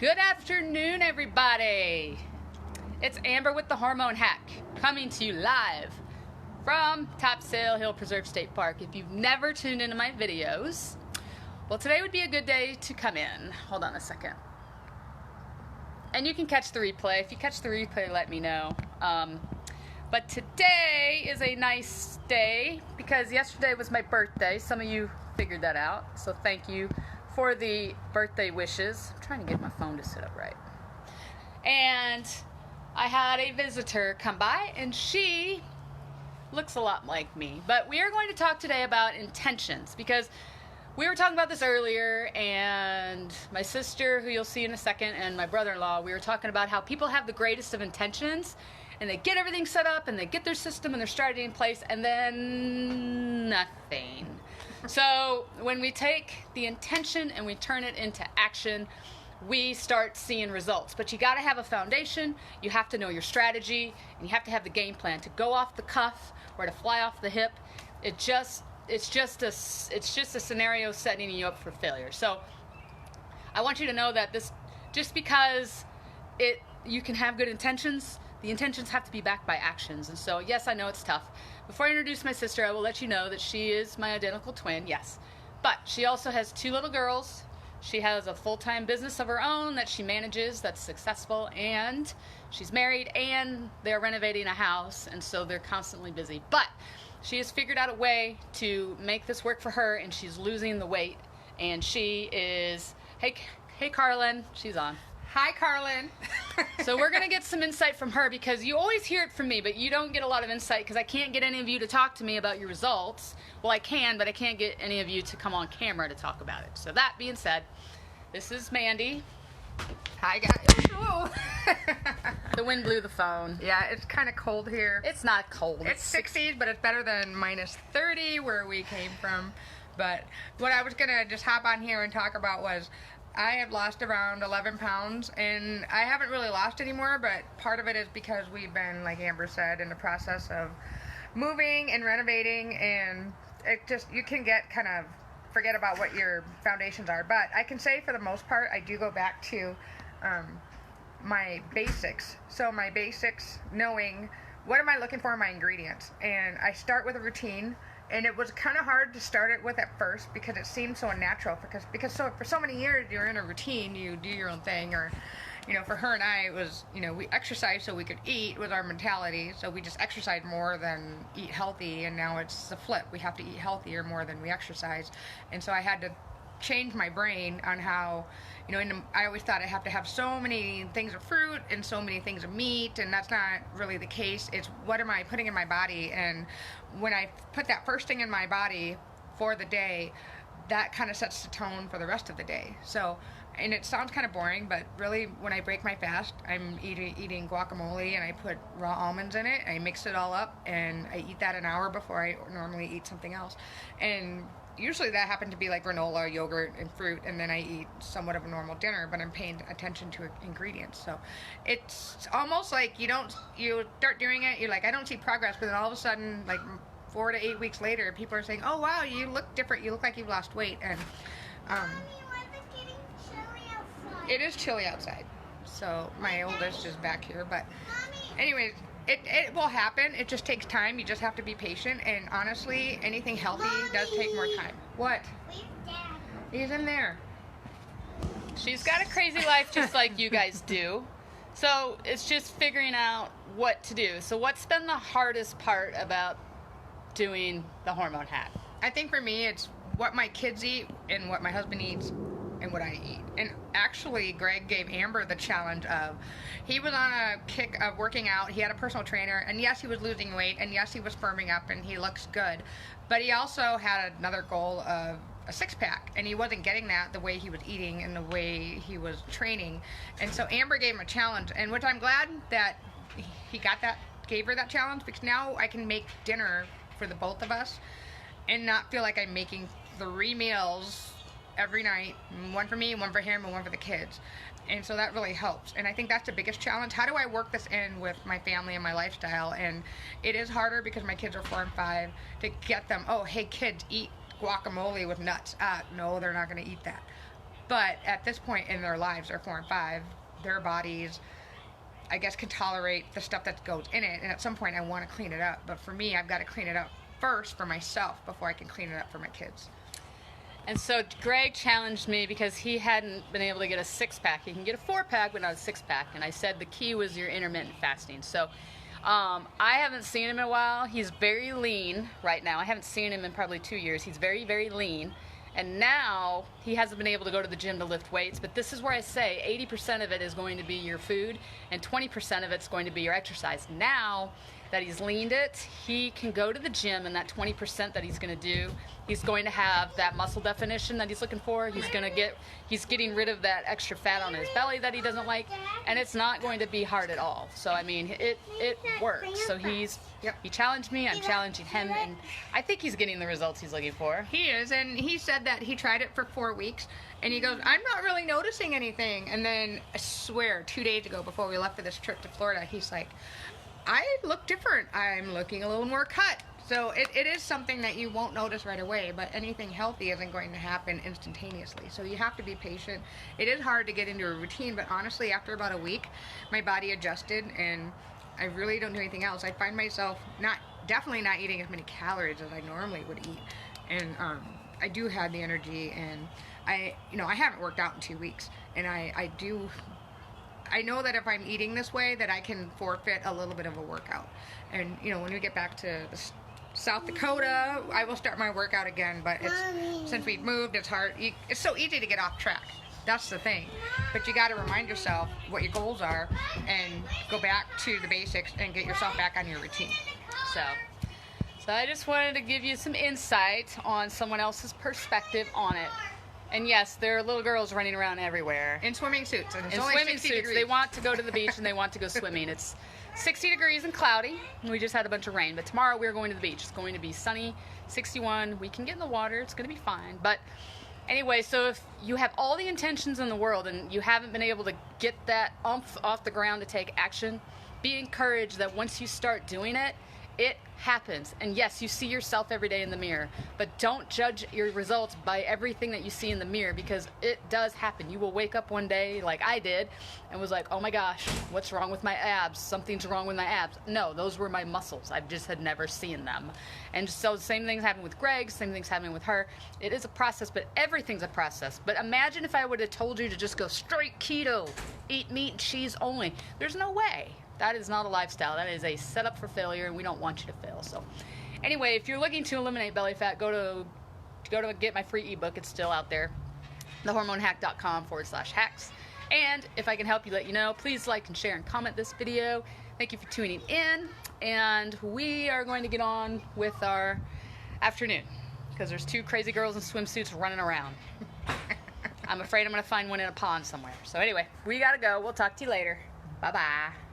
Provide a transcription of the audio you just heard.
Good afternoon, everybody. It's Amber with the Hormone Hack, coming to you live from Topsail Hill Preserve State Park. If you've never tuned into my videos, well, today would be a good day to come in. Hold on a second. And you can catch the replay. If you catch the replay, let me know. But today is a nice day because yesterday was my birthday. Some of you figured that out, so thank you for the birthday wishes. I'm trying to get my phone to sit up right. And I had a visitor come by, and she looks a lot like me. But we are going to talk today about intentions, because we were talking about this earlier, and my sister, who you'll see in a second, and my brother-in-law, we were talking about how people have the greatest of intentions, and they get everything set up, and they get their system and their strategy in place, and then nothing. So when we take the intention and we turn it into action, we start seeing results. But you got to have a foundation, you have to know your strategy, and you have to have the game plan to go off the cuff or to fly off the hip. It's just a scenario setting you up for failure. So I want you to know that this, just because you can have good intentions, the intentions have to be backed by actions. And so, yes, I know it's tough. Before I introduce my sister, I will let you know that she is my identical twin, yes. But she also has 2 little girls. She has a full-time business of her own that she manages that's successful, and she's married, and they're renovating a house, and so they're constantly busy. But she has figured out a way to make this work for her, and she's losing the weight. And she is, hey Carlin, she's on. Hi, Carlin. So we're going to get some insight from her, because you always hear it from me, but you don't get a lot of insight because I can't get any of you to talk to me about your results. Well, I can, but I can't get any of you to come on camera to talk about it. So that being said, this is Mandy. Hi, guys. The wind blew the phone. Yeah, it's kind of cold here. It's not cold. It's 60s, but it's better than minus 30 where we came from. But what I was going to just hop on here and talk about was I have lost around 11 pounds, and I haven't really lost anymore, but part of it is because we've been, like Amber said, in the process of moving and renovating, and it just, you can get kind of forget about what your foundations are. But I can say for the most part, I do go back to my basics. So my basics, knowing what am I looking for in my ingredients, and I start with a routine. And it was kind of hard to start it with at first because it seemed so unnatural. Because for so many years you're in a routine, you do your own thing. Or, for her and I, it was, we exercised so we could eat was our mentality. So we just exercised more than eat healthy. And now it's the flip. We have to eat healthier more than we exercise. And so I had to change my brain on how, I always thought I have to have so many things of fruit and so many things of meat, and that's not really the case. It's what am I putting in my body, and when I put that first thing in my body for the day, that kind of sets the tone for the rest of the day. So, and it sounds kind of boring, but really when I break my fast, I'm eating guacamole, and I put raw almonds in it. I mix it all up, and I eat that an hour before I normally eat something else. And usually that happened to be like granola, yogurt, and fruit, and then I eat somewhat of a normal dinner, but I'm paying attention to ingredients. So it's almost like you start doing it, you're like, I don't see progress, but then all of a sudden, like 4 to 8 weeks later, people are saying, oh wow, you look different, you look like you've lost weight. And Mommy, why is it getting chilly outside? it is chilly outside. So my oldest is back here, but Mommy. anyways, it will happen. It just takes time. You just have to be patient. And honestly, anything healthy does take more time. What? Where's Dad? He's in there. She's got a crazy life just like you guys do. So it's just figuring out what to do. So what's been the hardest part about doing the Hormone Hack? I think for me, it's what my kids eat and what my husband eats and what I eat. And actually, Greg gave Amber the challenge of, he was on a kick of working out. He had a personal trainer, and yes, he was losing weight, and yes, he was firming up, and he looks good. But he also had another goal of a 6-pack, and he wasn't getting that the way he was eating and the way he was training. And so Amber gave him a challenge, and which I'm glad that he gave her that challenge, because now I can make dinner for the both of us and not feel like I'm making 3 meals every night, one for me, one for him, and one for the kids. And so that really helps. And I think that's the biggest challenge. How do I work this in with my family and my lifestyle? And it is harder because my kids are 4 and 5 to get them, oh, hey kids, eat guacamole with nuts. No, they're not going to eat that. But at this point in their lives, they're 4 and 5, their bodies, I guess, can tolerate the stuff that goes in it. And at some point, I want to clean it up. But for me, I've got to clean it up first for myself before I can clean it up for my kids. And so Greg challenged me because he hadn't been able to get a 6-pack. He can get a 4-pack, but not a 6-pack. And I said the key was your intermittent fasting. So I haven't seen him in a while. He's very lean right now. I haven't seen him in probably 2 years. He's very, very lean. And now he hasn't been able to go to the gym to lift weights. But this is where I say 80% of it is going to be your food and 20% of it's going to be your exercise. Now that he's leaned it, he can go to the gym, and that 20% that he's going to do, he's going to have that muscle definition that he's looking for. He's getting rid of that extra fat on his belly that he doesn't like, and it's not going to be hard at all. So I mean, it works. So he challenged me, I'm challenging him, and I think he's getting the results he's looking for. He is, and he said that he tried it for 4 weeks, and he goes, I'm not really noticing anything. And then I swear, 2 days ago, before we left for this trip to Florida, he's like, I look different. I'm looking a little more cut. So it is something that you won't notice right away, but anything healthy isn't going to happen instantaneously. So you have to be patient. It is hard to get into a routine, but honestly, after about a week, my body adjusted, and I really don't do anything else. I find myself definitely not eating as many calories as I normally would eat, and I do have the energy, and I haven't worked out in 2 weeks, and I know that if I'm eating this way, that I can forfeit a little bit of a workout. And when we get back to South Dakota, I will start my workout again. But since we've moved, it's hard. It's so easy to get off track. That's the thing. But you got to remind yourself what your goals are and go back to the basics and get yourself back on your routine. So I just wanted to give you some insight on someone else's perspective on it. And yes, there are little girls running around everywhere. In swimming suits. And it's in only swimming 60 suits. degrees. They want to go to the beach and they want to go swimming. It's 60 degrees and cloudy. We just had a bunch of rain. But tomorrow we're going to the beach. It's going to be sunny, 61. We can get in the water. It's going to be fine. But anyway, so if you have all the intentions in the world and you haven't been able to get that oomph off the ground to take action, be encouraged that once you start doing it, it happens. And yes, you see yourself every day in the mirror, but don't judge your results by everything that you see in the mirror, because it does happen. You will wake up one day like I did and was like, oh my gosh, what's wrong with my abs? Something's wrong with my abs. No, those were my muscles. I just had never seen them. And so the same things happen with Greg, same things happening with her. It is a process, but everything's a process. But imagine if I would have told you to just go straight keto, eat meat and cheese only. There's no way. That is not a lifestyle. That is a setup for failure, and we don't want you to fail. So anyway, if you're looking to eliminate belly fat, go to get my free ebook. It's still out there, thehormonehack.com/hacks. And if I can help you, let you know, please like and share and comment this video. Thank you for tuning in, and we are going to get on with our afternoon because there's 2 crazy girls in swimsuits running around. I'm afraid I'm going to find one in a pond somewhere. So anyway, we got to go. We'll talk to you later. Bye-bye.